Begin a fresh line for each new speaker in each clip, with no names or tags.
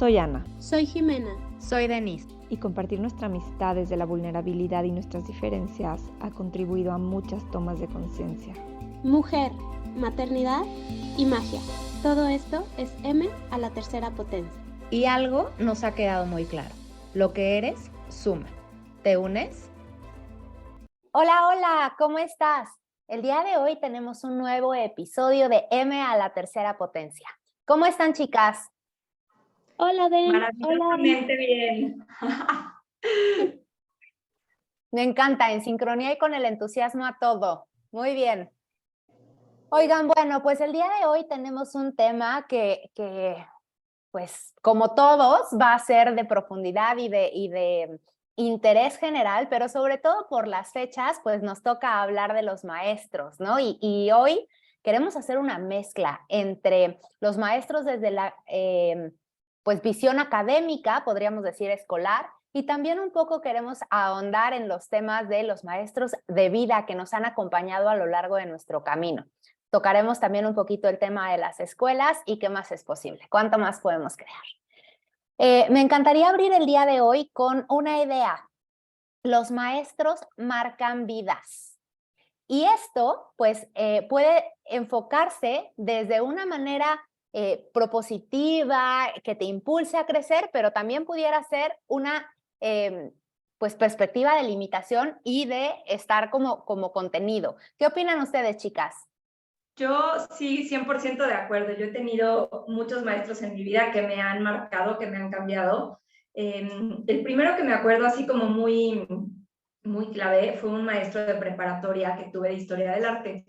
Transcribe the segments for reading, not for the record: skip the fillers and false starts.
Soy Ana.
Soy Jimena.
Soy Denise.
Y compartir nuestra amistad desde la vulnerabilidad y nuestras diferencias ha contribuido a muchas tomas de conciencia.
Mujer, maternidad y magia. Todo esto es M a la tercera potencia.
Y algo nos ha quedado muy claro. Lo que eres, suma. ¿Te unes?
Hola, ¿cómo estás? El día de hoy tenemos un nuevo episodio de M a la tercera potencia. ¿Cómo están, chicas?
Hola, Den.
Maravillosamente bien.
Me encanta, en sincronía y con el entusiasmo a todo. Muy bien. Oigan, bueno, pues el día de hoy tenemos un tema que pues como todos, va a ser de profundidad y de interés general, pero sobre todo por las fechas, pues nos toca hablar de los maestros, ¿no? Y hoy queremos hacer una mezcla entre los maestros desde la pues visión académica, podríamos decir escolar, y también un poco queremos ahondar en los temas de los maestros de vida que nos han acompañado a lo largo de nuestro camino. Tocaremos también un poquito el tema de las escuelas y qué más es posible, cuánto más podemos crear. Me encantaría abrir el día de hoy con una idea. Los maestros marcan vidas. Y esto, pues, puede enfocarse desde una manera propositiva, que te impulse a crecer, pero también pudiera ser una pues, perspectiva de limitación y de estar como contenido. ¿Qué opinan ustedes, chicas?
Yo sí, 100% de acuerdo. Yo he tenido muchos maestros en mi vida que me han marcado, que me han cambiado. El primero que me acuerdo así como muy clave fue un maestro de preparatoria que tuve de Historia del Arte.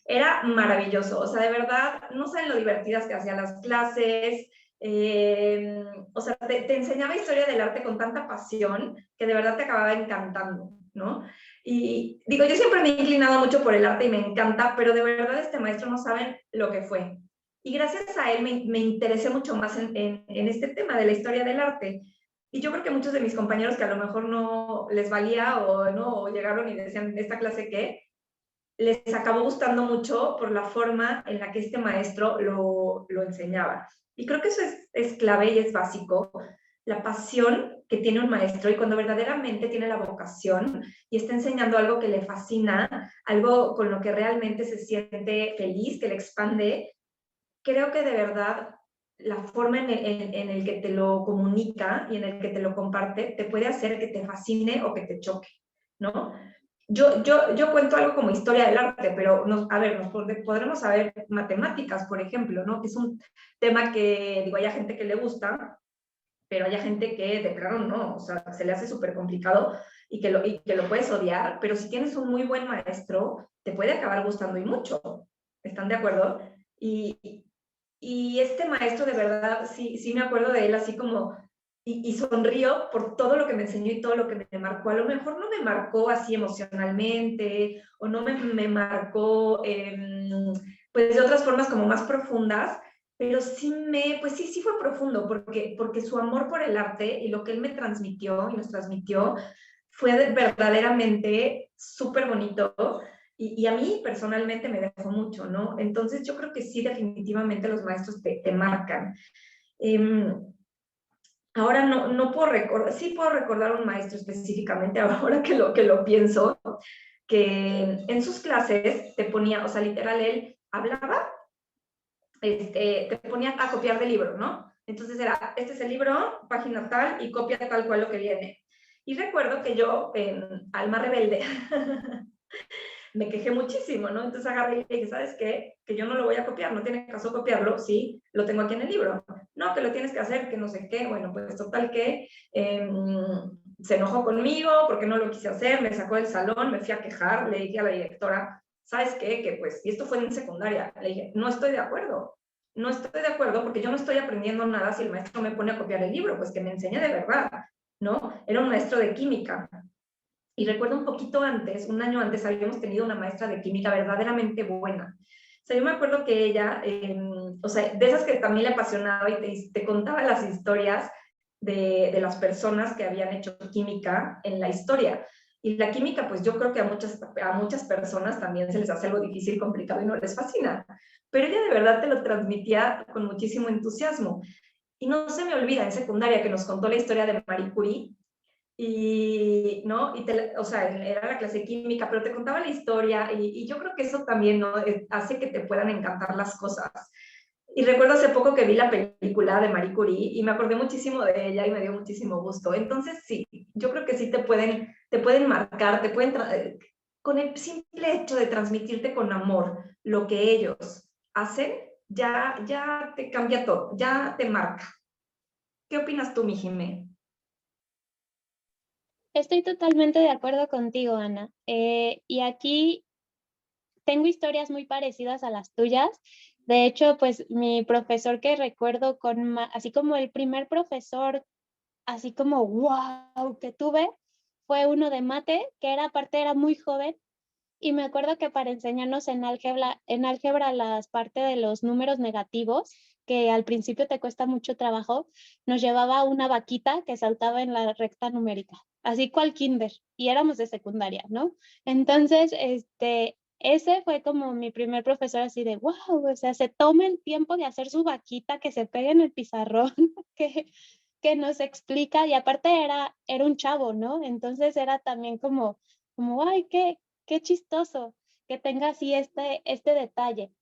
Era maravilloso, o sea, de verdad, no saben lo divertidas que hacían las clases, o sea, te enseñaba Historia del Arte con tanta pasión que de verdad te acababa encantando, ¿no? Y digo, yo siempre me he inclinado mucho por el arte y me encanta, pero de verdad este maestro no saben lo que fue. Y gracias a él me interesé mucho más en este tema de la historia del arte. Y yo creo que muchos de mis compañeros que a lo mejor no les valía o no o llegaron y decían, ¿esta clase qué? Les acabó gustando mucho por la forma en la que este maestro lo enseñaba. Y creo que eso es clave y es básico, la pasión que tiene un maestro y cuando verdaderamente tiene la vocación y está enseñando algo que le fascina, algo con lo que realmente se siente feliz, que le expande, creo que de verdad la forma en el que te lo comunica y en el que te lo comparte te puede hacer que te fascine o que te choque, ¿no? Yo cuento algo como historia del arte, pero podremos saber matemáticas, por ejemplo, ¿no? Que es un tema que, digo, hay gente que le gusta, pero hay gente que de plano no, o sea, se le hace súper complicado y que lo puedes odiar, pero si tienes un muy buen maestro, te puede acabar gustando y mucho. ¿Están de acuerdo? Y este maestro de verdad, sí me acuerdo de él así como, y sonrío por todo lo que me enseñó y todo lo que me marcó. A lo mejor no me marcó así emocionalmente, o no me marcó pues de otras formas como más profundas, pero pues sí fue profundo, porque su amor por el arte y lo que él me transmitió y nos transmitió fue verdaderamente súper bonito. Y a mí personalmente me dejó mucho, ¿no? Entonces yo creo que sí, definitivamente los maestros te marcan. Ahora no puedo recordar, sí puedo recordar un maestro específicamente, ahora que lo pienso, que en sus clases te ponía, o sea, literal, él hablaba, te ponía a copiar del libro, ¿no? Entonces era, este es el libro, página tal, y copia tal cual lo que viene. Y recuerdo que yo, alma rebelde, me quejé muchísimo, ¿no? Entonces agarré y dije, ¿sabes qué? Que yo no lo voy a copiar, no tiene caso copiarlo, sí, lo tengo aquí en el libro. No, que lo tienes que hacer, que no sé qué. Bueno, pues total que se enojó conmigo porque no lo quise hacer, me sacó del salón, me fui a quejar, le dije a la directora, ¿sabes qué? Que pues, y esto fue en secundaria, le dije, no estoy de acuerdo porque yo no estoy aprendiendo nada si el maestro me pone a copiar el libro, pues que me enseñe de verdad, ¿no? Era un maestro de química. Y recuerdo un poquito antes, un año antes, habíamos tenido una maestra de química verdaderamente buena. O sea, yo me acuerdo que ella, o sea, de esas que también le apasionaba y te contaba las historias de las personas que habían hecho química en la historia. Y la química, pues yo creo que a muchas personas también se les hace algo difícil, complicado y no les fascina. Pero ella de verdad te lo transmitía con muchísimo entusiasmo. Y no se me olvida en secundaria que nos contó la historia de Marie Curie, y, ¿no? O sea, era la clase de química, pero te contaba la historia, y yo creo que eso también, ¿no? Hace que te puedan encantar las cosas. Y recuerdo hace poco que vi la película de Marie Curie y me acordé muchísimo de ella y me dio muchísimo gusto. Entonces, sí, yo creo que sí te pueden marcar, con el simple hecho de transmitirte con amor lo que ellos hacen, ya te cambia todo, ya te marca. ¿Qué opinas tú, mi Jimé?
Estoy totalmente de acuerdo contigo, Ana. Y aquí tengo historias muy parecidas a las tuyas. De hecho, pues mi profesor que recuerdo así como el primer profesor, así como wow que tuve, fue uno de mate, que era muy joven. Y me acuerdo que para enseñarnos en álgebra las partes de los números negativos, que al principio te cuesta mucho trabajo, nos llevaba una vaquita que saltaba en la recta numérica, así cual kinder, y éramos de secundaria, ¿no? Entonces, ese fue como mi primer profesor así de, wow, o sea, se toma el tiempo de hacer su vaquita, que se pegue en el pizarrón, que nos explica, y aparte era un chavo, ¿no? Entonces era también ay, qué chistoso que tenga así este detalle.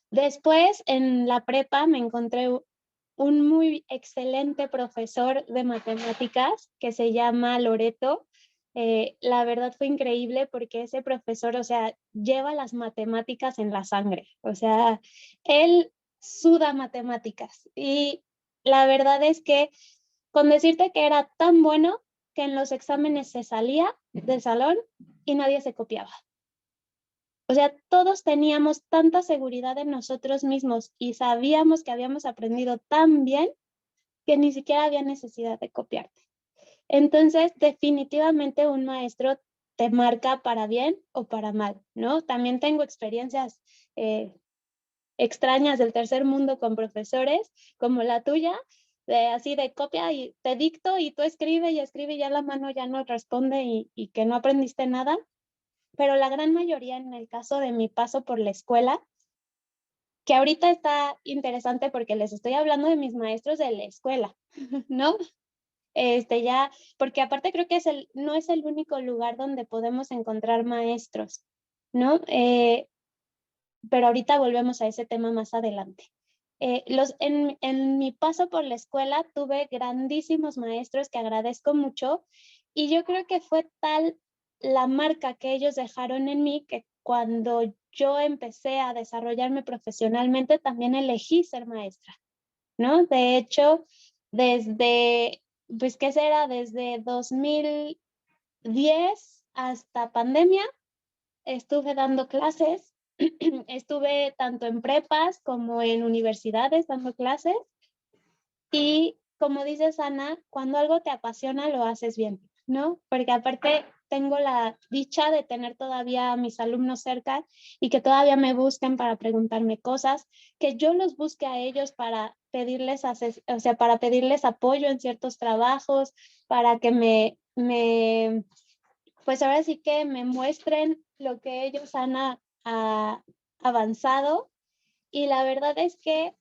Después, en la prepa, me encontré un muy excelente profesor de matemáticas que se llama Loreto. La verdad fue increíble porque ese profesor, o sea, lleva las matemáticas en la sangre. O sea, él suda matemáticas. Y la verdad es que con decirte que era tan bueno que en los exámenes se salía del salón y nadie se copiaba. O sea, todos teníamos tanta seguridad en nosotros mismos y sabíamos que habíamos aprendido tan bien que ni siquiera había necesidad de copiarte. Entonces, definitivamente un maestro te marca para bien o para mal, ¿no? También tengo experiencias extrañas del tercer mundo con profesores como la tuya, así de copia y te dicto y tú escribe y escribe y ya la mano ya no responde y que no aprendiste nada. Pero la gran mayoría, en el caso de mi paso por la escuela, que ahorita está interesante porque les estoy hablando de mis maestros de la escuela, ¿no? Ya, porque aparte creo que no es el único lugar donde podemos encontrar maestros, ¿no? Pero ahorita volvemos a ese tema más adelante. En mi paso por la escuela tuve grandísimos maestros que agradezco mucho, y yo creo que fue tal la marca que ellos dejaron en mí que cuando yo empecé a desarrollarme profesionalmente también elegí ser maestra, ¿no? De hecho, pues, ¿qué será? Desde 2010 hasta pandemia estuve dando clases. Estuve tanto en prepas como en universidades dando clases, y como dices, Ana, cuando algo te apasiona lo haces bien, ¿no? Porque aparte tengo la dicha de tener todavía a mis alumnos cerca y que todavía me busquen para preguntarme cosas, que yo los busque a ellos para pedirles, o sea, para pedirles apoyo en ciertos trabajos, para que pues ahora sí que me muestren lo que ellos han avanzado. Y la verdad es que,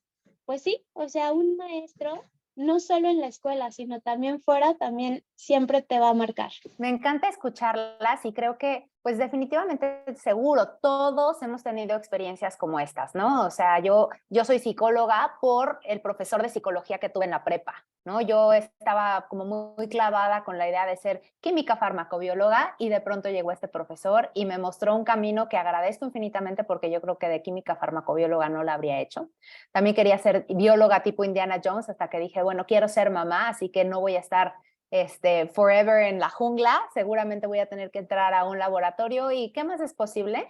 pues sí, o sea, un maestro, no solo en la escuela, sino también fuera, también siempre te va a marcar.
Me encanta escucharlas y creo que, pues definitivamente seguro, todos hemos tenido experiencias como estas, ¿no? O sea, yo soy psicóloga por el profesor de psicología que tuve en la prepa, ¿no? Yo estaba como muy clavada con la idea de ser química farmacobióloga y de pronto llegó este profesor y me mostró un camino que agradezco infinitamente porque yo creo que de química farmacobióloga no la habría hecho. También quería ser bióloga tipo Indiana Jones hasta que dije, bueno, quiero ser mamá, así que no voy a estar forever en la jungla, seguramente voy a tener que entrar a un laboratorio y ¿qué más es posible?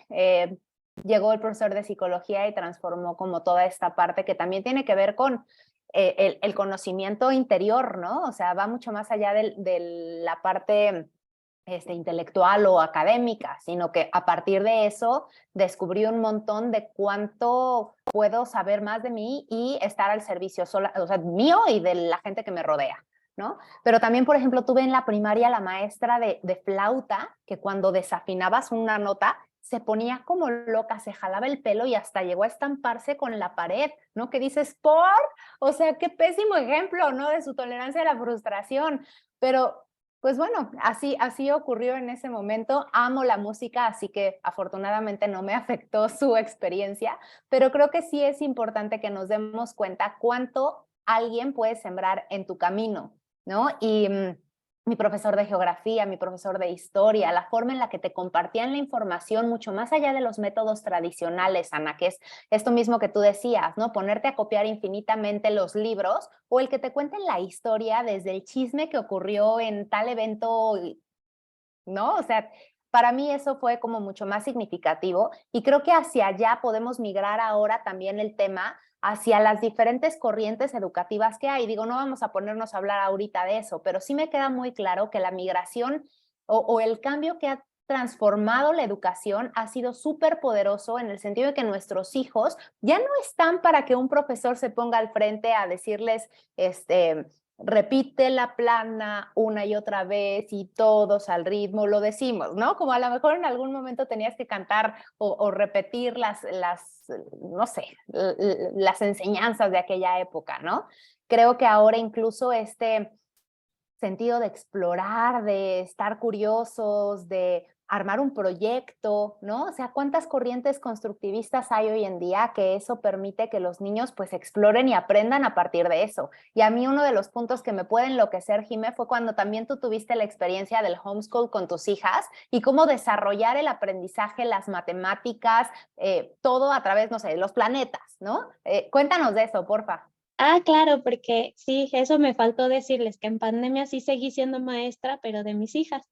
Llegó el profesor de psicología y transformó como toda esta parte que también tiene que ver con el conocimiento interior, ¿no? O sea, va mucho más allá de la parte intelectual o académica, sino que a partir de eso descubrí un montón de cuánto puedo saber más de mí y estar al servicio o sea, mío y de la gente que me rodea, ¿no? Pero también, por ejemplo, tuve en la primaria la maestra de flauta que cuando desafinabas una nota se ponía como loca, se jalaba el pelo y hasta llegó a estamparse con la pared, ¿no? Que dices, ¿por? O sea, qué pésimo ejemplo, ¿no? De su tolerancia a la frustración. Pero, pues bueno, así ocurrió en ese momento. Amo la música, así que afortunadamente no me afectó su experiencia, pero creo que sí es importante que nos demos cuenta cuánto alguien puede sembrar en tu camino, ¿no? Y mi profesor de geografía, mi profesor de historia, la forma en la que te compartían la información mucho más allá de los métodos tradicionales, Ana, que es esto mismo que tú decías, ¿no? Ponerte a copiar infinitamente los libros o el que te cuenten la historia desde el chisme que ocurrió en tal evento, ¿no? O sea, para mí eso fue como mucho más significativo y creo que hacia allá podemos migrar ahora también el tema hacia las diferentes corrientes educativas que hay. Digo, no vamos a ponernos a hablar ahorita de eso, pero sí me queda muy claro que la migración o el cambio que ha transformado la educación ha sido súper poderoso en el sentido de que nuestros hijos ya no están para que un profesor se ponga al frente a decirles, repite la plana una y otra vez y todos al ritmo lo decimos, ¿no? Como a lo mejor en algún momento tenías que cantar o repetir no sé, las enseñanzas de aquella época, ¿no? Creo que ahora incluso este sentido de explorar, de estar curiosos, de armar un proyecto, ¿no? O sea, ¿cuántas corrientes constructivistas hay hoy en día que eso permite que los niños pues exploren y aprendan a partir de eso? Y a mí uno de los puntos que me puede enloquecer, Jimé, fue cuando también tú tuviste la experiencia del homeschool con tus hijas y cómo desarrollar el aprendizaje, las matemáticas, todo a través, no sé, de los planetas, ¿no? Cuéntanos de eso, porfa.
Ah, claro, porque sí, eso me faltó decirles, que en pandemia sí seguí siendo maestra, pero de mis hijas.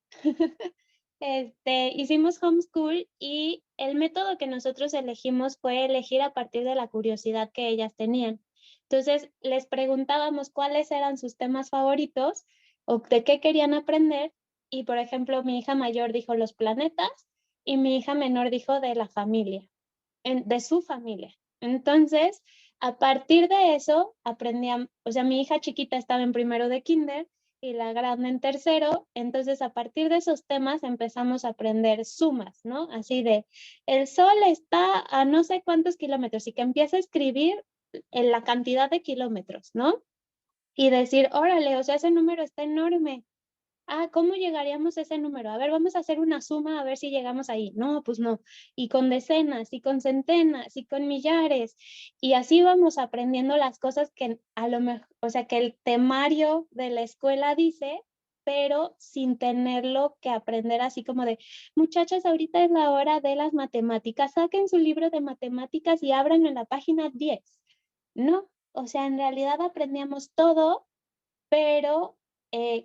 Hicimos homeschool y el método que nosotros elegimos fue elegir a partir de la curiosidad que ellas tenían. Entonces, les preguntábamos cuáles eran sus temas favoritos o de qué querían aprender. Y, por ejemplo, mi hija mayor dijo los planetas y mi hija menor dijo de la familia, de su familia. Entonces, a partir de eso, aprendían, o sea, mi hija chiquita estaba en primero de kinder y la grande en tercero, entonces a partir de esos temas empezamos a aprender sumas, ¿no? Así de, el sol está a no sé cuántos kilómetros y que empieza a escribir en la cantidad de kilómetros, ¿no? Y decir, órale, o sea, ese número está enorme. Ah, ¿cómo llegaríamos a ese número? A ver, vamos a hacer una suma a ver si llegamos ahí. No, pues no. Y con decenas, y con centenas, y con millares. Y así vamos aprendiendo las cosas que a lo mejor, o sea, que el temario de la escuela dice, pero sin tenerlo que aprender así como de, muchachas, ahorita es la hora de las matemáticas, saquen su libro de matemáticas y abran en la página 10. No, o sea, en realidad aprendíamos todo, pero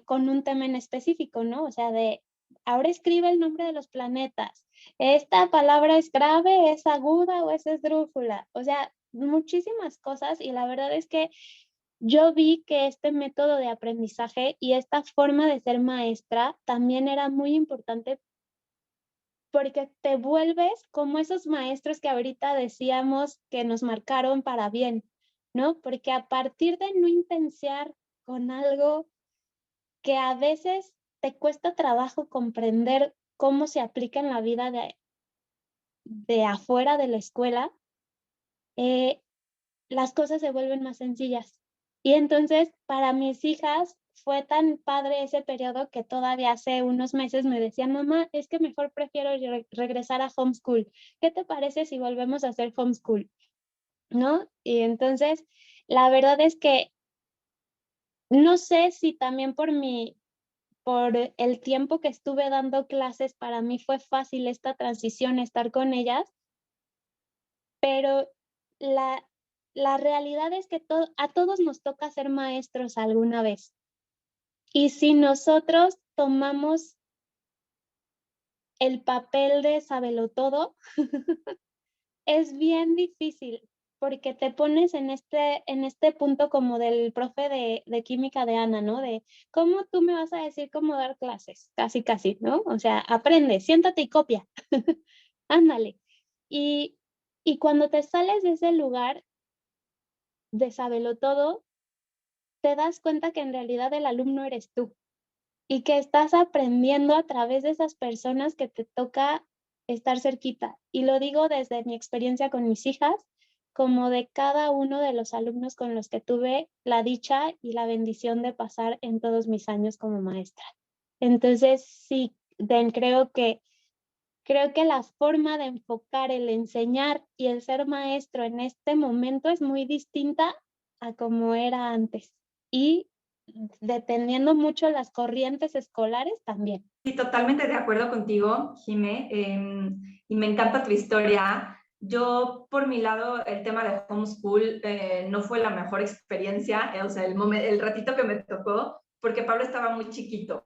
con un tema en específico, ¿no? O sea, de ahora escribe el nombre de los planetas. ¿Esta palabra es grave, es aguda o es esdrújula? O sea, muchísimas cosas y la verdad es que yo vi que este método de aprendizaje y esta forma de ser maestra también era muy importante porque te vuelves como esos maestros que ahorita decíamos que nos marcaron para bien, ¿no? Porque a partir de no intensiar con algo que a veces te cuesta trabajo comprender cómo se aplica en la vida de afuera de la escuela, las cosas se vuelven más sencillas. Y entonces para mis hijas fue tan padre ese periodo que todavía hace unos meses me decían, mamá, es que mejor prefiero regresar a homeschool. ¿Qué te parece si volvemos a hacer homeschool? ¿No? Y entonces, la verdad es que no sé si también por el tiempo que estuve dando clases, para mí fue fácil esta transición, estar con ellas, pero la realidad es que a todos nos toca ser maestros alguna vez. Y si nosotros tomamos el papel de sabelotodo, es bien difícil porque te pones en este punto como del profe de química de Ana, ¿no? De cómo tú me vas a decir cómo dar clases, casi, casi, ¿no? O sea, aprende, siéntate y copia, ándale. Y cuando te sales de ese lugar de sabelotodo, te das cuenta que en realidad el alumno eres tú y que estás aprendiendo a través de esas personas que te toca estar cerquita. Y lo digo desde mi experiencia con mis hijas, como de cada uno de los alumnos con los que tuve la dicha y la bendición de pasar en todos mis años como maestra. Entonces, sí, creo que la forma de enfocar el enseñar y el ser maestro en este momento es muy distinta a como era antes. Y dependiendo mucho las corrientes escolares también.
Sí, totalmente de acuerdo contigo, Jimé, y me encanta tu historia. Yo, por mi lado, el tema de homeschool no fue la mejor experiencia, o sea, el ratito que me tocó, porque Pablo estaba muy chiquito.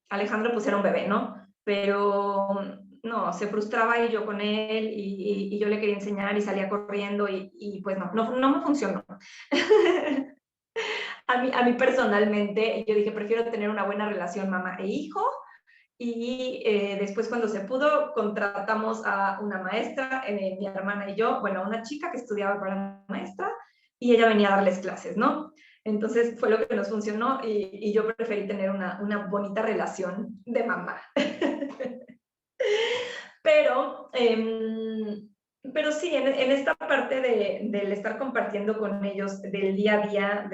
Alejandro pues era un bebé, ¿no? Pero no, se frustraba y yo con él y yo le quería enseñar y salía corriendo y pues no me funcionó. A mí personalmente, yo dije, prefiero tener una buena relación mamá e hijo. Y después cuando se pudo, contratamos a una maestra, mi hermana y yo, bueno, una chica que estudiaba para maestra, y ella venía a darles clases, ¿no? Entonces fue lo que nos funcionó y yo preferí tener una bonita relación de mamá. Pero, pero sí, en esta parte del estar compartiendo con ellos del día a día,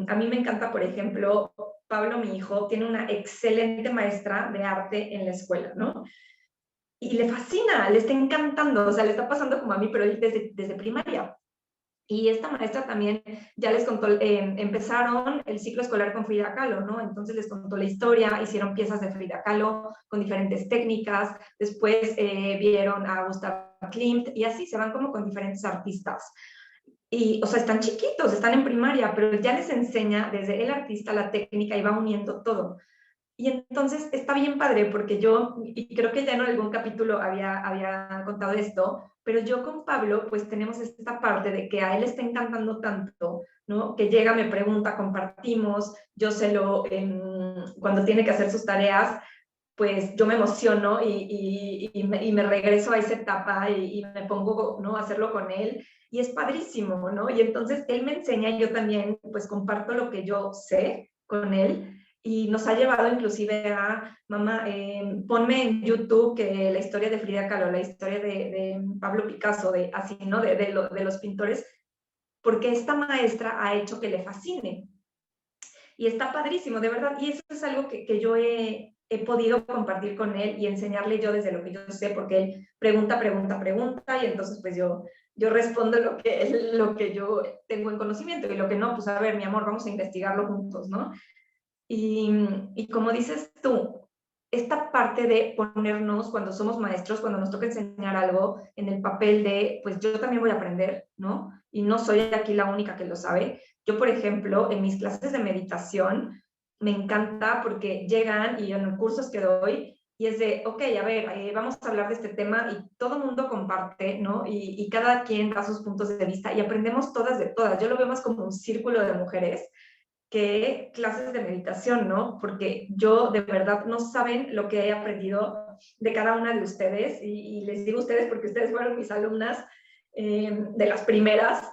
a mí me encanta, por ejemplo, Pablo, mi hijo, tiene una excelente maestra de arte en la escuela, ¿no? Y le fascina, le está encantando, o sea, le está pasando como a mí, pero él desde primaria. Y esta maestra también ya les contó, empezaron el ciclo escolar con Frida Kahlo, ¿no? Entonces les contó la historia, hicieron piezas de Frida Kahlo con diferentes técnicas, después vieron a Gustav Klimt y así se van como con diferentes artistas. Y, o sea, están chiquitos, están en primaria, pero ya les enseña desde el artista la técnica y va uniendo todo. Y entonces está bien padre porque yo, y creo que ya en algún capítulo había contado esto, pero yo con Pablo pues tenemos esta parte de que a él le está encantando tanto, ¿no? Que llega, me pregunta, compartimos, yo cuando tiene que hacer sus tareas, pues yo me emociono y me regreso a esa etapa y me pongo, ¿no? A hacerlo con él y es padrísimo, ¿no? Y entonces él me enseña y yo también pues comparto lo que yo sé con él y nos ha llevado inclusive a, mamá, ponme en YouTube que la historia de Frida Kahlo, la historia de Pablo Picasso, de así, ¿no? De los pintores, porque esta maestra ha hecho que le fascine. Y está padrísimo, de verdad. Y eso es algo que yo he podido compartir con él y enseñarle yo desde lo que yo sé, porque él pregunta, y entonces pues yo respondo lo que yo tengo en conocimiento y lo que no, pues a ver, mi amor, vamos a investigarlo juntos, ¿no? Y como dices tú, esta parte de ponernos cuando somos maestros, cuando nos toca enseñar algo en el papel de, pues yo también voy a aprender, ¿no? Y no soy aquí la única que lo sabe. Yo, por ejemplo, en mis clases de meditación, me encanta porque llegan y en los cursos que doy, y es de, ok, a ver, vamos a hablar de este tema y todo el mundo comparte, ¿no? Y cada quien da sus puntos de vista y aprendemos todas de todas. Yo lo veo más como un círculo de mujeres que clases de meditación, ¿no? Porque yo de verdad no saben lo que he aprendido de cada una de ustedes y les digo ustedes porque ustedes fueron mis alumnas de las primeras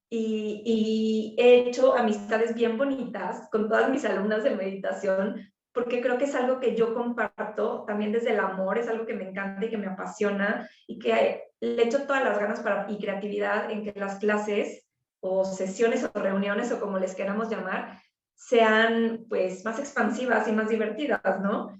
y he hecho amistades bien bonitas con todas mis alumnas de meditación porque creo que es algo que yo comparto también desde el amor, es algo que me encanta y que me apasiona y que le echo todas las ganas y creatividad en que las clases o sesiones o reuniones o como les queramos llamar, sean pues más expansivas y más divertidas, ¿no?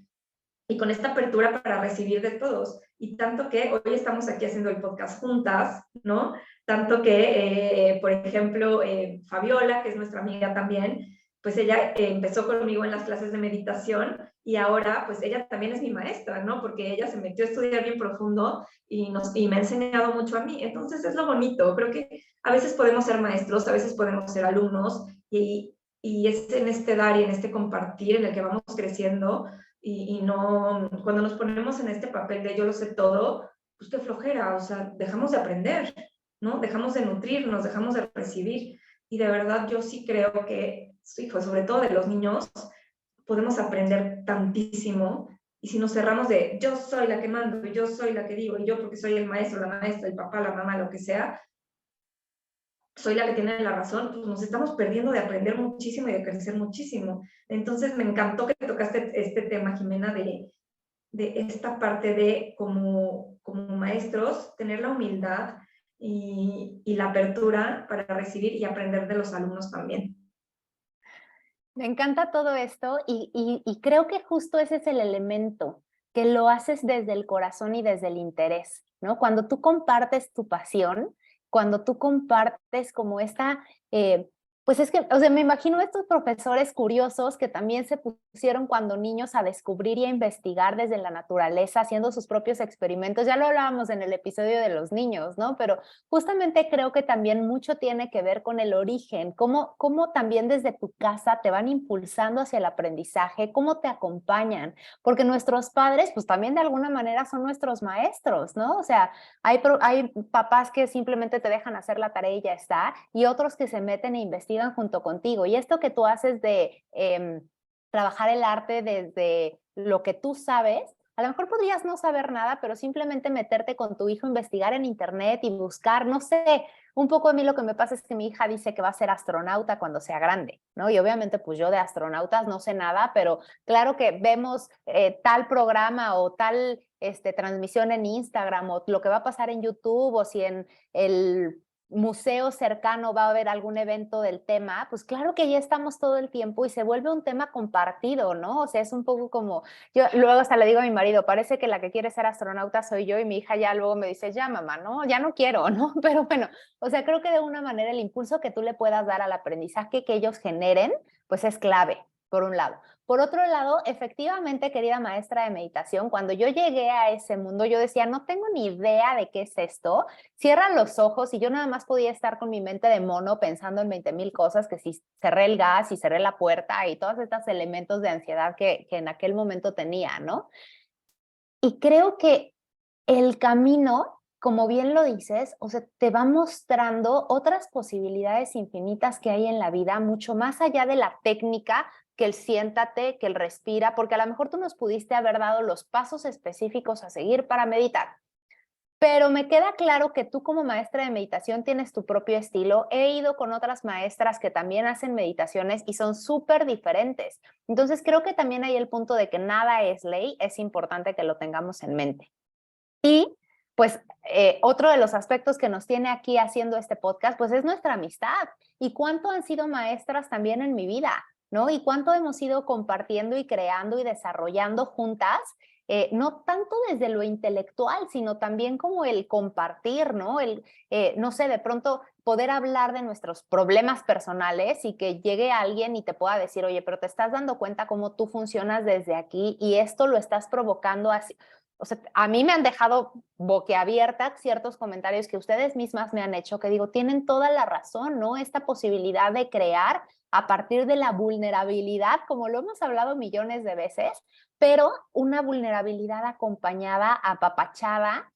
Y con esta apertura para recibir de todos. Y tanto que hoy estamos aquí haciendo el podcast juntas, ¿no? Tanto que, por ejemplo, Fabiola, que es nuestra amiga también, pues ella empezó conmigo en las clases de meditación y ahora pues ella también es mi maestra, ¿no? Porque ella se metió a estudiar bien profundo y me ha enseñado mucho a mí. Entonces es lo bonito, creo que a veces podemos ser maestros, a veces podemos ser alumnos y es en este dar y en este compartir en el que vamos creciendo y no, cuando nos ponemos en este papel de yo lo sé todo, pues qué flojera, o sea, dejamos de aprender, ¿no? Dejamos de nutrirnos, dejamos de recibir. Y de verdad yo sí creo que, sí, pues sobre todo de los niños, podemos aprender tantísimo. Y si nos cerramos de yo soy la que mando, yo soy la que digo, y yo porque soy el maestro, la maestra, el papá, la mamá, lo que sea, soy la que tiene la razón, pues nos estamos perdiendo de aprender muchísimo y de crecer muchísimo. Entonces me encantó que tocaste este tema, Jimena, de esta parte de como maestros, tener la humildad y la apertura para recibir y aprender de los alumnos también.
Me encanta todo esto y creo que justo ese es el elemento, que lo haces desde el corazón y desde el interés, ¿no? Cuando tú compartes tu pasión, cuando tú compartes como esta, pues es que, o sea, me imagino estos profesores curiosos que también se pusieron cuando niños a descubrir y a investigar desde la naturaleza, haciendo sus propios experimentos. Ya lo hablábamos en el episodio de los niños, ¿no? Pero justamente creo que también mucho tiene que ver con el origen, cómo también desde tu casa te van impulsando hacia el aprendizaje, cómo te acompañan, porque nuestros padres pues también de alguna manera son nuestros maestros, ¿no? O sea, hay papás que simplemente te dejan hacer la tarea y ya está, y otros que se meten e investigan junto contigo. Y esto que tú haces de trabajar el arte desde lo que tú sabes, a lo mejor podrías no saber nada, pero simplemente meterte con tu hijo, investigar en internet y buscar, no sé, un poco a mí lo que me pasa es que mi hija dice que va a ser astronauta cuando sea grande, ¿no? Y obviamente pues yo de astronautas no sé nada, pero claro que vemos tal programa o tal transmisión en Instagram o lo que va a pasar en YouTube o si en el museo cercano va a haber algún evento del tema, pues claro que ya estamos todo el tiempo y se vuelve un tema compartido, ¿no? O sea, es un poco como, yo luego hasta le digo a mi marido, parece que la que quiere ser astronauta soy yo y mi hija ya luego me dice, ya mamá, no, ya no quiero, ¿no? Pero bueno, o sea, creo que de una manera el impulso que tú le puedas dar al aprendizaje que ellos generen, pues es clave, por un lado. Por otro lado, efectivamente, querida maestra de meditación, cuando yo llegué a ese mundo, yo decía, no tengo ni idea de qué es esto. Cierran los ojos y yo nada más podía estar con mi mente de mono pensando en 20,000 cosas, que si cerré el gas y cerré la puerta y todos estos elementos de ansiedad que en aquel momento tenía, ¿no? Y creo que el camino, como bien lo dices, o sea, te va mostrando otras posibilidades infinitas que hay en la vida, mucho más allá de la técnica, que el siéntate, que el respira, porque a lo mejor tú nos pudiste haber dado los pasos específicos a seguir para meditar. Pero me queda claro que tú como maestra de meditación tienes tu propio estilo. He ido con otras maestras que también hacen meditaciones y son súper diferentes. Entonces creo que también hay el punto de que nada es ley, es importante que lo tengamos en mente. Y pues otro de los aspectos que nos tiene aquí haciendo este podcast, pues es nuestra amistad. Y cuánto han sido maestras también en mi vida, ¿no? Y cuánto hemos ido compartiendo y creando y desarrollando juntas, no tanto desde lo intelectual, sino también como el compartir, ¿no? No sé, de pronto poder hablar de nuestros problemas personales y que llegue alguien y te pueda decir, oye, pero te estás dando cuenta cómo tú funcionas desde aquí y esto lo estás provocando así. O sea, a mí me han dejado boquiabierta ciertos comentarios que ustedes mismas me han hecho, que digo, tienen toda la razón, ¿no? Esta posibilidad de crear a partir de la vulnerabilidad, como lo hemos hablado millones de veces, pero una vulnerabilidad acompañada, apapachada,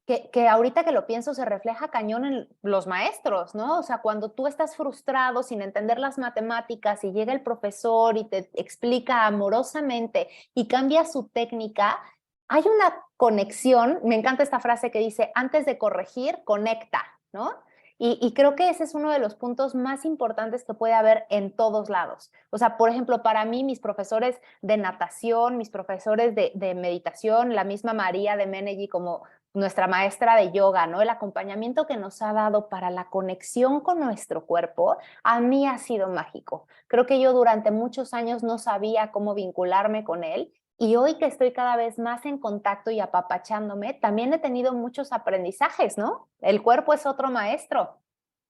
que ahorita que lo pienso se refleja cañón en los maestros, ¿no? O sea, cuando tú estás frustrado sin entender las matemáticas y llega el profesor y te explica amorosamente y cambia su técnica, hay una conexión, me encanta esta frase que dice, antes de corregir, conecta, ¿no? Y creo que ese es uno de los puntos más importantes que puede haber en todos lados. O sea, por ejemplo, para mí, mis profesores de natación, mis profesores de meditación, la misma María de Menegui como nuestra maestra de yoga, ¿no? El acompañamiento que nos ha dado para la conexión con nuestro cuerpo, a mí ha sido mágico. Creo que yo durante muchos años no sabía cómo vincularme con él y hoy que estoy cada vez más en contacto y apapachándome, también he tenido muchos aprendizajes, ¿no? El cuerpo es otro maestro.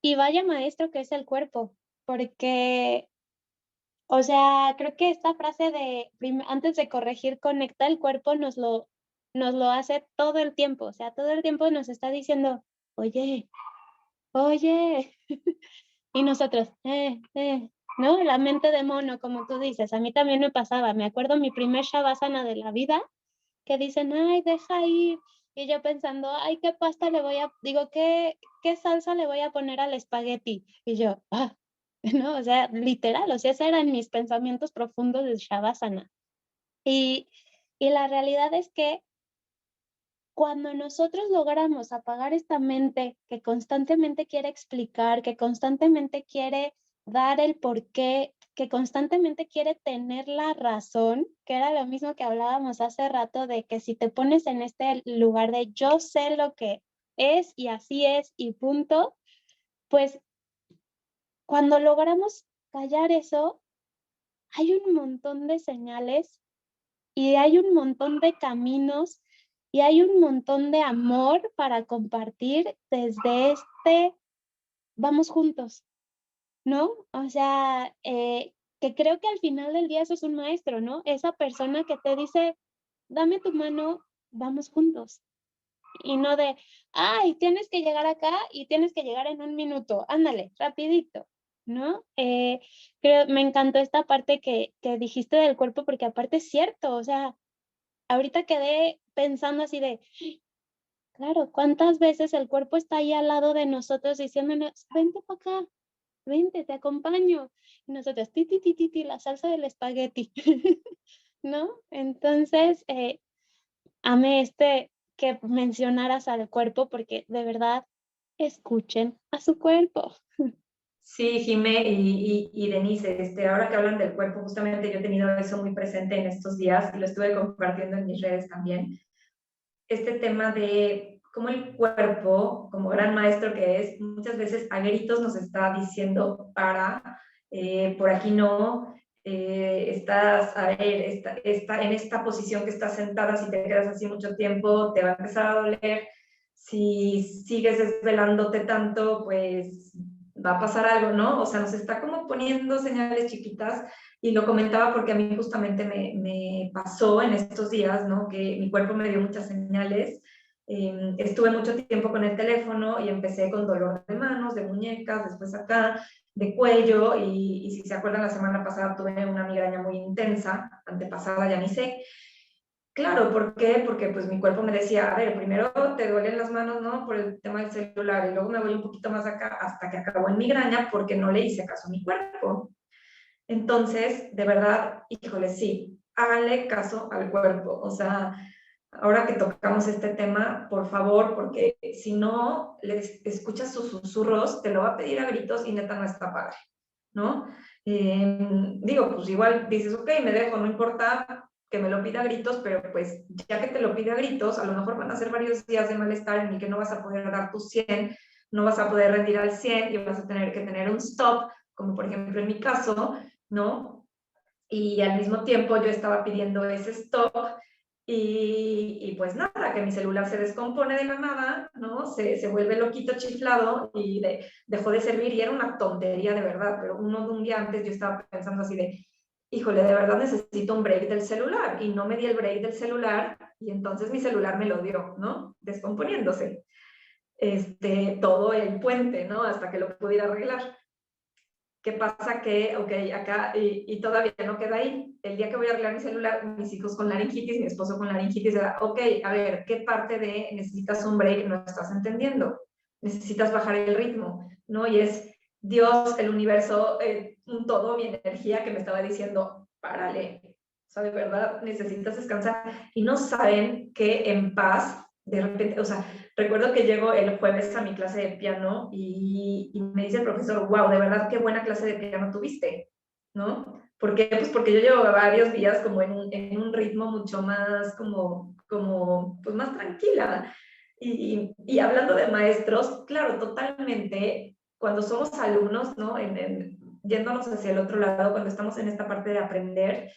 Y vaya maestro que es el cuerpo, porque, o sea, creo que esta frase de antes de corregir, conecta, el cuerpo nos lo hace todo el tiempo, o sea, todo el tiempo nos está diciendo, oye, oye, y nosotros, ¿no? La mente de mono, como tú dices, a mí también me pasaba, me acuerdo mi primer Shavasana de la vida, que dicen, ay, deja ir, y yo pensando, ay, ¿qué pasta le voy a, digo, qué salsa le voy a poner al espagueti? Y yo, no, o sea, literal, o sea, esos eran mis pensamientos profundos de Shavasana. Y la realidad es que cuando nosotros logramos apagar esta mente que constantemente quiere explicar, que constantemente quiere dar el por qué que constantemente quiere tener la razón, que era lo mismo que hablábamos hace rato, de que si te pones en este lugar de yo sé lo que es y así es y punto, pues cuando logramos callar eso, hay un montón de señales y hay un montón de caminos y hay un montón de amor para compartir desde vamos juntos, ¿no? O sea, que creo que al final del día eso es un maestro, ¿no? Esa persona que te dice, dame tu mano, vamos juntos. Y no de, ay, tienes que llegar acá y tienes que llegar en 1 minuto, ándale, rapidito, ¿no? Me encantó esta parte que dijiste del cuerpo, porque aparte es cierto, o sea, ahorita quedé pensando así de, claro, ¿cuántas veces el cuerpo está ahí al lado de nosotros diciéndonos, vente para acá, vente, te acompaño? Y nosotros, ti, ti, ti, ti, ti, la salsa del espagueti, ¿no? Entonces, amé que mencionaras al cuerpo, porque de verdad, escuchen a su cuerpo.
Sí, Jimé y Denise, ahora que hablan del cuerpo, justamente yo he tenido eso muy presente en estos días y lo estuve compartiendo en mis redes también. Este tema de cómo el cuerpo, como gran maestro que es, muchas veces a gritos nos está diciendo por aquí no, estás, a ver, en esta posición que estás sentada, si te quedas así mucho tiempo, te va a empezar a doler. Si sigues desvelándote tanto, pues va a pasar algo, ¿no? O sea, nos está como poniendo señales chiquitas y lo comentaba porque a mí justamente me pasó en estos días, ¿no? Que mi cuerpo me dio muchas señales. Estuve mucho tiempo con el teléfono y empecé con dolor de manos, de muñecas, después acá, de cuello y si se acuerdan la semana pasada tuve una migraña muy intensa, antepasada ya ni sé. Claro, ¿por qué? Porque pues mi cuerpo me decía, a ver, primero te duelen las manos, ¿no? Por el tema del celular y luego me voy un poquito más acá hasta que acabó en migraña porque no le hice caso a mi cuerpo. Entonces, de verdad, híjole, sí, háganle caso al cuerpo. O sea, ahora que tocamos este tema, por favor, porque si no les escuchas sus susurros, te lo va a pedir a gritos y neta no está padre, ¿no? Digo, pues igual dices, ok, me dejo, no importa que me lo pida a gritos, pero pues ya que te lo pide a gritos, a lo mejor van a ser varios días de malestar en el que no vas a poder dar tu 100, no vas a poder rendir al 100 y vas a tener que tener un stop, como por ejemplo en mi caso, ¿no? Y al mismo tiempo yo estaba pidiendo ese stop y pues nada, que mi celular se descompone de la nada, ¿no? Se vuelve loquito chiflado y dejó de servir y era una tontería de verdad, pero un día antes yo estaba pensando así de, híjole, de verdad necesito un break del celular y no me di el break del celular y entonces mi celular me lo dio, ¿no? Descomponiéndose. Todo el puente, ¿no? Hasta que lo pudiera arreglar. ¿Qué pasa? Que, ok, acá, y todavía no queda ahí. El día que voy a arreglar mi celular, mis hijos con laringitis, mi esposo con laringitis, era, ok, a ver, ¿qué parte de necesitas un break no estás entendiendo? Necesitas bajar el ritmo, ¿no? Y es Dios, el universo, un todo, mi energía que me estaba diciendo, párale. O sea, de verdad, necesitas descansar. Y no saben que en paz, de repente, o sea, recuerdo que llego el jueves a mi clase de piano y me dice el profesor, wow, de verdad qué buena clase de piano tuviste, ¿no? ¿Por qué? Pues porque yo llevo varios días como en un ritmo mucho más pues más tranquila. Y hablando de maestros, claro, totalmente, cuando somos alumnos, ¿no? Yéndonos hacia el otro lado, cuando estamos en esta parte de aprender,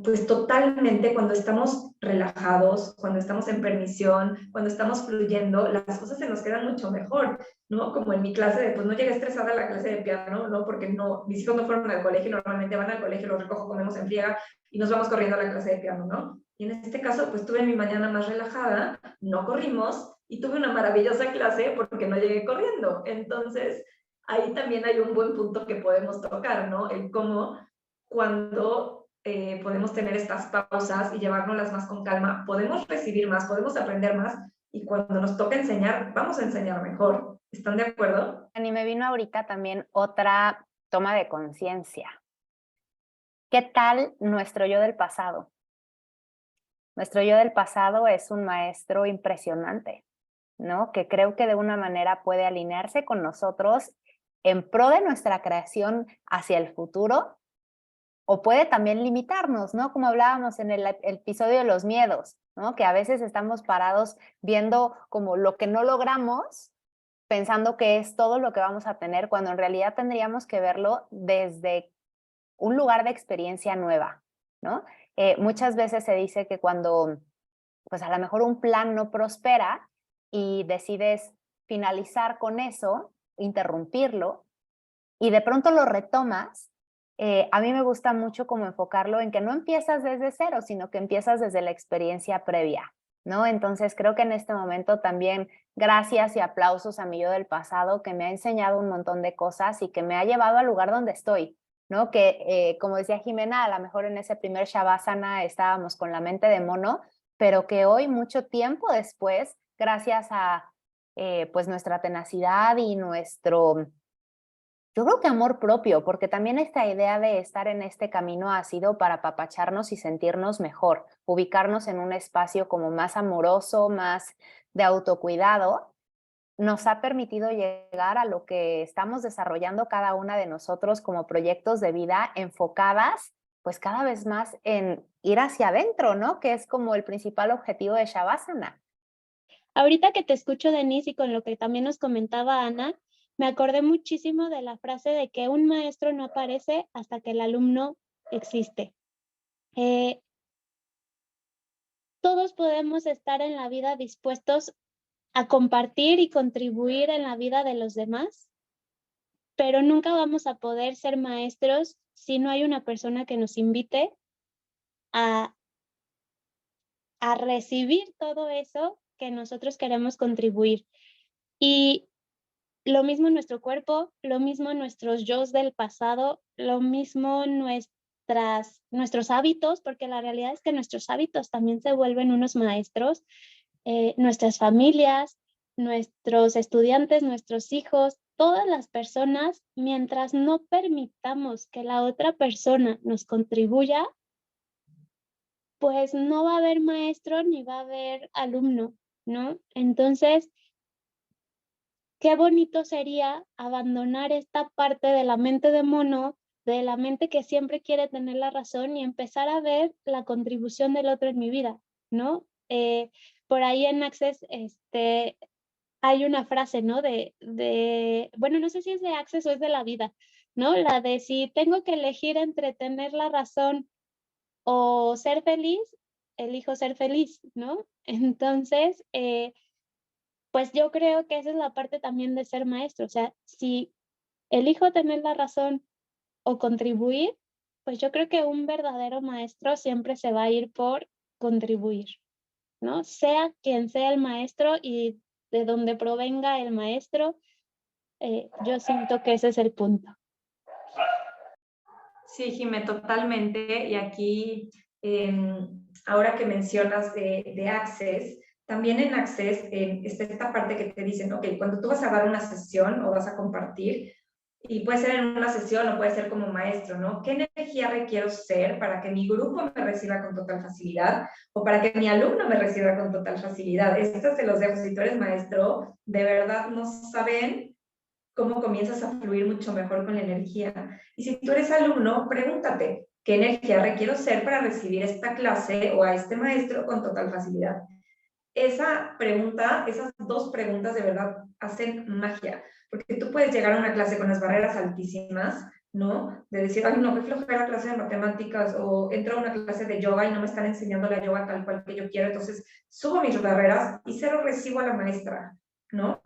pues totalmente cuando estamos relajados, cuando estamos en permisión, cuando estamos fluyendo, las cosas se nos quedan mucho mejor, ¿no? Como en mi clase pues no llegué estresada a la clase de piano, ¿no? Porque mis hijos no fueron al colegio, normalmente van al colegio, los recojo, comemos en friega y nos vamos corriendo a la clase de piano, ¿no? Y en este caso, pues tuve mi mañana más relajada, no corrimos y tuve una maravillosa clase porque no llegué corriendo. Entonces, ahí también hay un buen punto que podemos tocar, ¿no? El cómo cuando podemos tener estas pausas y llevárnoslas más con calma, podemos recibir más, podemos aprender más y cuando nos toca enseñar, vamos a enseñar mejor. ¿Están de acuerdo?
Y me vino ahorita también otra toma de conciencia. ¿Qué tal nuestro yo del pasado? Nuestro yo del pasado es un maestro impresionante, ¿no? Que creo que de una manera puede alinearse con nosotros en pro de nuestra creación hacia el futuro, o puede también limitarnos, ¿no? Como hablábamos en el episodio de los miedos, ¿no? Que a veces estamos parados viendo como lo que no logramos, pensando que es todo lo que vamos a tener, cuando en realidad tendríamos que verlo desde un lugar de experiencia nueva, ¿no? Muchas veces se dice que cuando, pues a lo mejor un plan no prospera y decides finalizar con eso, interrumpirlo, y de pronto lo retomas, a mí me gusta mucho como enfocarlo en que no empiezas desde cero, sino que empiezas desde la experiencia previa, ¿no? Entonces creo que en este momento también gracias y aplausos a mi yo del pasado, que me ha enseñado un montón de cosas y que me ha llevado al lugar donde estoy, ¿no? Que como decía Jimena, a lo mejor en ese primer Shavasana estábamos con la mente de mono, pero que hoy, mucho tiempo después, gracias a pues nuestra tenacidad y nuestro, yo creo que amor propio, porque también esta idea de estar en este camino ha sido para apapacharnos y sentirnos mejor, ubicarnos en un espacio como más amoroso, más de autocuidado, nos ha permitido llegar a lo que estamos desarrollando cada una de nosotros como proyectos de vida enfocadas, pues cada vez más en ir hacia adentro, ¿no? Que es como el principal objetivo de Shavasana.
Ahorita que te escucho, Denise, y con lo que también nos comentaba Ana, me acordé muchísimo de la frase de que un maestro no aparece hasta que el alumno existe. Todos podemos estar en la vida dispuestos a compartir y contribuir en la vida de los demás, pero nunca vamos a poder ser maestros si no hay una persona que nos invite a recibir todo eso que nosotros queremos contribuir. Y lo mismo nuestro cuerpo, lo mismo nuestros yos del pasado, lo mismo nuestros hábitos, porque la realidad es que nuestros hábitos también se vuelven unos maestros, nuestras familias, nuestros estudiantes, nuestros hijos, todas las personas, mientras no permitamos que la otra persona nos contribuya, pues no va a haber maestro ni va a haber alumno, ¿no? Entonces, qué bonito sería abandonar esta parte de la mente de mono, de la mente que siempre quiere tener la razón y empezar a ver la contribución del otro en mi vida, ¿no? Por ahí en Access hay una frase, ¿no? Bueno, no sé si es de Access o es de la vida, ¿no? La de si tengo que elegir entre tener la razón o ser feliz, elijo ser feliz, ¿no? Entonces, pues yo creo que esa es la parte también de ser maestro. O sea, si elijo tener la razón o contribuir, pues yo creo que un verdadero maestro siempre se va a ir por contribuir, ¿no? Sea quien sea el maestro y de donde provenga el maestro, yo siento que ese es el punto.
Sí, Jimé, totalmente. Y aquí, ahora que mencionas de Access, también en Access está esta parte que te dicen, ok, cuando tú vas a dar una sesión o vas a compartir, y puede ser en una sesión o puede ser como maestro, ¿no? ¿Qué energía requiero ser para que mi grupo me reciba con total facilidad o para que mi alumno me reciba con total facilidad? Esto se los dejo. Si tú eres maestro, de verdad no saben cómo comienzas a fluir mucho mejor con la energía. Y si tú eres alumno, pregúntate, ¿qué energía requiero ser para recibir esta clase o a este maestro con total facilidad? Esa pregunta, esas dos preguntas de verdad hacen magia, porque tú puedes llegar a una clase con las barreras altísimas, ¿no? De decir, ay, no, qué flojera la clase de matemáticas, o entro a una clase de yoga y no me están enseñando la yoga tal cual que yo quiero, entonces subo mis barreras y cero recibo a la maestra, ¿no?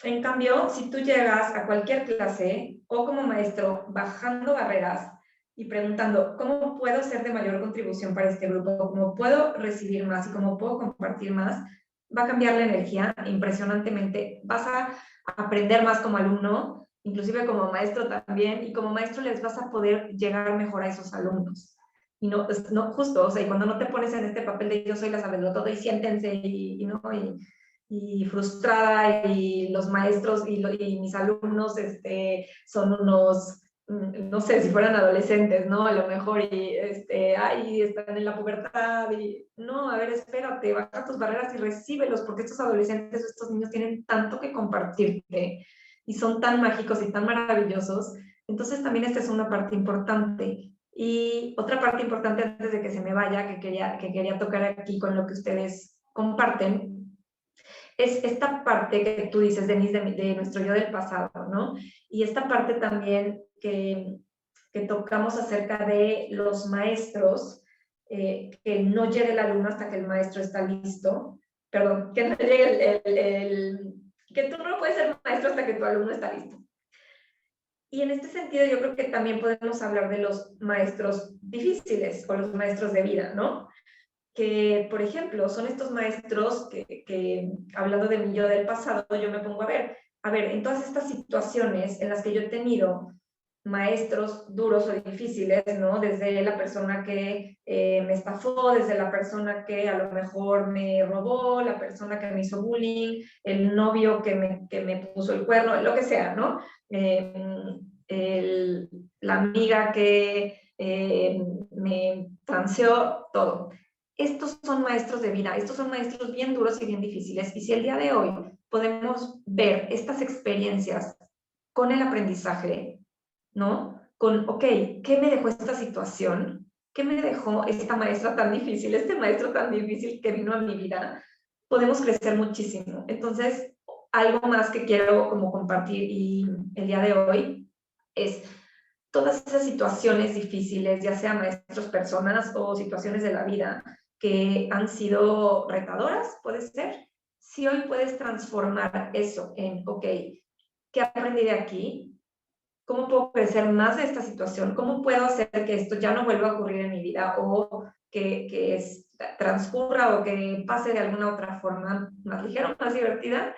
En cambio, si tú llegas a cualquier clase o como maestro bajando barreras y preguntando cómo puedo ser de mayor contribución para este grupo, cómo puedo recibir más y cómo puedo compartir más, va a cambiar la energía impresionantemente. Vas a aprender más como alumno, inclusive como maestro también, y como maestro les vas a poder llegar mejor a esos alumnos. Y no, justo, o sea, y cuando no te pones en este papel de yo soy la sabedora y siéntense y frustrada, y los maestros y mis alumnos son unos, no sé, si fueran adolescentes, ¿no? A lo mejor, y ay, están en la pubertad, y no, a ver, espérate, baja tus barreras y recíbelos, porque estos adolescentes, estos niños tienen tanto que compartirte. y son tan mágicos y tan maravillosos. Entonces también esta es una parte importante. Y otra parte importante antes de que se me vaya, que quería tocar aquí con lo que ustedes comparten, es esta parte que tú dices, Denise, de nuestro yo del pasado, ¿no? Y esta parte también que tocamos acerca de los maestros, que no llegue el alumno hasta que el maestro está listo. Perdón, que no llegue que tú no puedes ser maestro hasta que tu alumno está listo. Y en este sentido yo creo que también podemos hablar de los maestros difíciles o los maestros de vida, ¿no? Que, por ejemplo, son estos maestros que hablando de mi yo del pasado, yo me pongo a ver, en todas estas situaciones en las que yo he tenido maestros duros o difíciles, ¿no? Desde la persona que me estafó, desde la persona que a lo mejor me robó, la persona que me hizo bullying, el novio que me puso el cuerno, lo que sea, ¿no? La amiga que me transeó, todo. Estos son maestros de vida, estos son maestros bien duros y bien difíciles. Y si el día de hoy podemos ver estas experiencias con el aprendizaje, ¿no? Con, ok, ¿qué me dejó esta situación? ¿Qué me dejó esta maestra tan difícil, este maestro tan difícil que vino a mi vida? Podemos crecer muchísimo. Entonces, algo más que quiero como compartir y el día de hoy es todas esas situaciones difíciles, ya sea maestros, personas o situaciones de la vida que han sido retadoras, puede ser. Si hoy puedes transformar eso en, ok, ¿qué aprendí de aquí? ¿Cómo puedo crecer más de esta situación? ¿Cómo puedo hacer que esto ya no vuelva a ocurrir en mi vida o que transcurra o que pase de alguna otra forma más ligera, más divertida?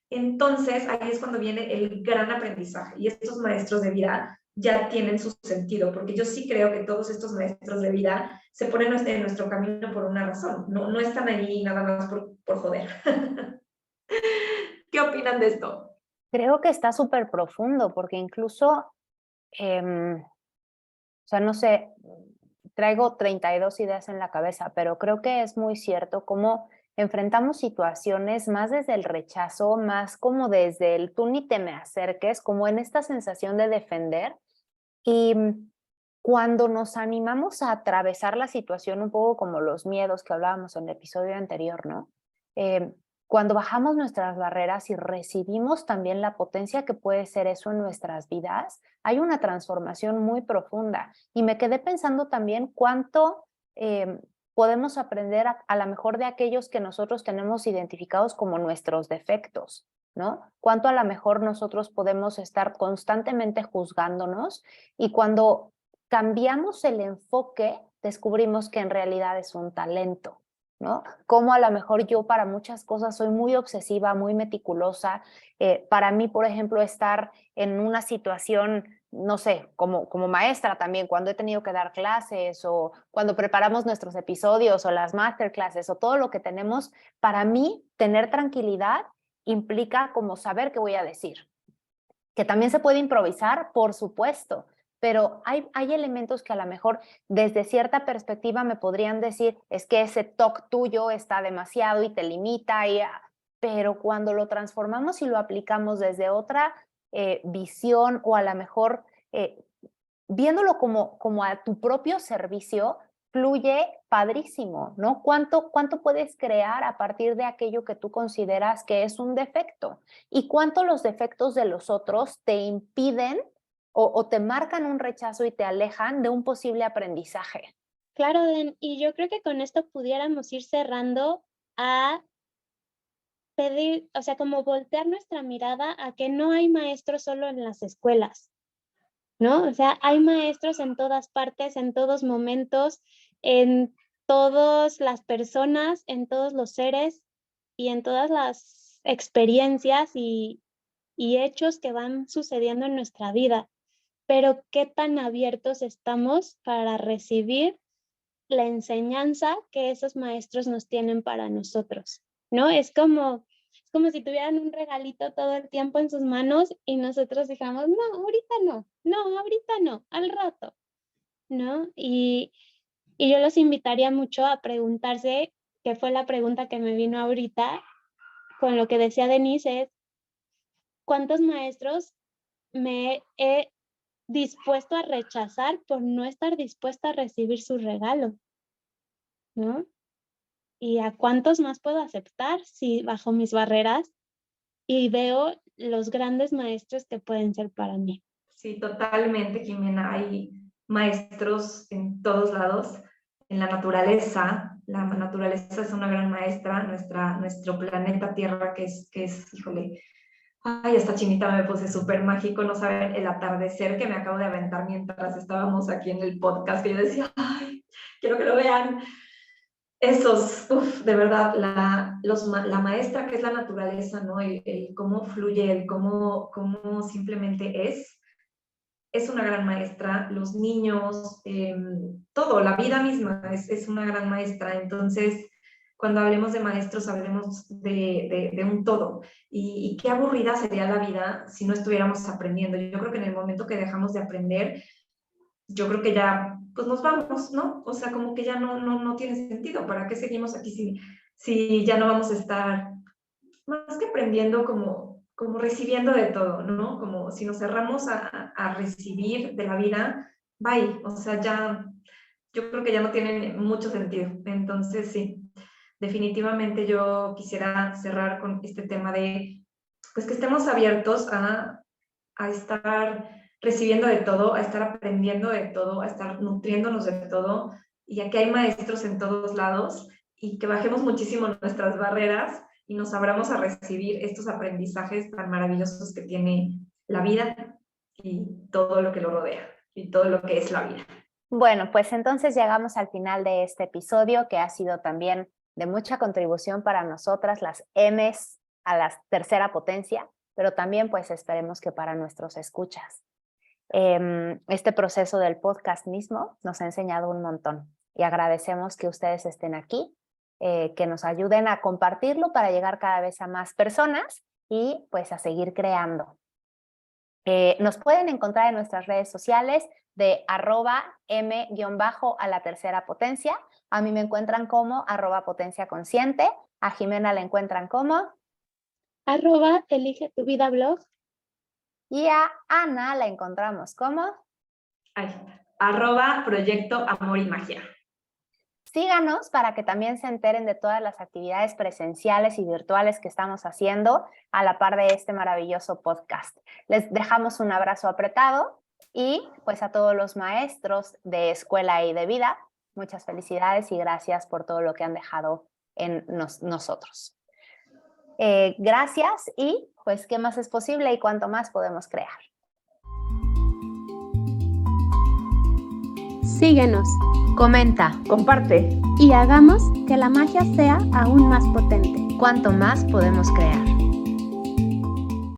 Entonces, ahí es cuando viene el gran aprendizaje y estos maestros de vida ya tienen su sentido, porque yo sí creo que todos estos maestros de vida se ponen en nuestro camino por una razón, no están ahí nada más por joder. ¿Qué opinan de esto?
Creo que está súper profundo porque incluso, o sea, no sé, traigo 32 ideas en la cabeza, pero creo que es muy cierto cómo enfrentamos situaciones más desde el rechazo, más como desde el tú ni te me acerques, como en esta sensación de defender. Y cuando nos animamos a atravesar la situación un poco como los miedos que hablábamos en el episodio anterior, ¿no? Cuando bajamos nuestras barreras y recibimos también la potencia que puede ser eso en nuestras vidas, hay una transformación muy profunda. Y me quedé pensando también cuánto podemos aprender a lo mejor de aquellos que nosotros tenemos identificados como nuestros defectos, ¿no? Cuánto a lo mejor nosotros podemos estar constantemente juzgándonos y cuando cambiamos el enfoque, descubrimos que en realidad es un talento, ¿no? Como a lo mejor yo para muchas cosas soy muy obsesiva, muy meticulosa. Para mí, por ejemplo, estar en una situación, no sé, como maestra también, cuando he tenido que dar clases o cuando preparamos nuestros episodios o las masterclasses o todo lo que tenemos, para mí tener tranquilidad implica como saber qué voy a decir. Que también se puede improvisar, por supuesto, pero hay elementos que a lo mejor desde cierta perspectiva me podrían decir, es que ese toque tuyo está demasiado y te limita, pero cuando lo transformamos y lo aplicamos desde otra visión o a lo mejor viéndolo como a tu propio servicio, fluye padrísimo, ¿no? ¿Cuánto puedes crear a partir de aquello que tú consideras que es un defecto? ¿Y cuánto los defectos de los otros te impiden o te marcan un rechazo y te alejan de un posible aprendizaje?
Claro, Den, y yo creo que con esto pudiéramos ir cerrando a pedir, o sea, como voltear nuestra mirada a que no hay maestros solo en las escuelas, ¿no? O sea, hay maestros en todas partes, en todos momentos, en todas las personas, en todos los seres y en todas las experiencias y hechos que van sucediendo en nuestra vida. Pero qué tan abiertos estamos para recibir la enseñanza que esos maestros nos tienen para nosotros, ¿no? Es como si tuvieran un regalito todo el tiempo en sus manos y nosotros dijamos, no, ahorita no, al rato, ¿no? Y yo los invitaría mucho a preguntarse, que fue la pregunta que me vino ahorita, con lo que decía Denise, es, ¿cuántos maestros me he dispuesto a rechazar por no estar dispuesta a recibir su regalo? ¿No? ¿Y a cuántos más puedo aceptar si bajo mis barreras y veo los grandes maestros que pueden ser para mí?
Sí, totalmente, Jimena. Hay maestros en todos lados, en la naturaleza. La naturaleza es una gran maestra, nuestro planeta Tierra, que es, híjole, ay, esta chinita me puse súper mágico, no saben el atardecer que me acabo de aventar mientras estábamos aquí en el podcast, que yo decía, ay, quiero que lo vean. Esos, de verdad, la maestra que es la naturaleza, ¿no? El cómo fluye, el cómo simplemente es una gran maestra. Los niños, todo, la vida misma es una gran maestra. Entonces, cuando hablemos de maestros, hablemos de un todo. Y qué aburrida sería la vida si no estuviéramos aprendiendo. Yo creo que en el momento que dejamos de aprender, yo creo que ya, pues nos vamos, ¿no? O sea, como que ya no tiene sentido. ¿Para qué seguimos aquí si ya no vamos a estar más que aprendiendo, como recibiendo de todo, ¿no? Como si nos cerramos a recibir de la vida, bye. O sea, ya, yo creo que ya no tiene mucho sentido. Entonces, sí, definitivamente yo quisiera cerrar con este tema de, pues que estemos abiertos a estar recibiendo de todo, a estar aprendiendo de todo, a estar nutriéndonos de todo, y aquí hay maestros en todos lados, y que bajemos muchísimo nuestras barreras y nos abramos a recibir estos aprendizajes tan maravillosos que tiene la vida y todo lo que lo rodea, y todo lo que es la vida.
Bueno, pues entonces llegamos al final de este episodio, que ha sido también de mucha contribución para nosotras, las M's a la tercera potencia, pero también pues esperemos que para nuestros escuchas. Este proceso del podcast mismo nos ha enseñado un montón y agradecemos que ustedes estén aquí, que nos ayuden a compartirlo para llegar cada vez a más personas y pues a seguir creando. Nos pueden encontrar en nuestras redes sociales de @m_ a la tercera potencia. A mí me encuentran como @potenciaconsciente. A Jimena la encuentran como
@elige tu vida blog.
Y a Ana la encontramos como
@proyecto amor y magia.
Síganos para que también se enteren de todas las actividades presenciales y virtuales que estamos haciendo a la par de este maravilloso podcast. Les dejamos un abrazo apretado y pues a todos los maestros de escuela y de vida, muchas felicidades y gracias por todo lo que han dejado en nosotros. Gracias y pues qué más es posible y cuánto más podemos crear.
Síguenos,
Comenta,
comparte y hagamos que la magia sea aún más potente.
¿cuánto más podemos crear?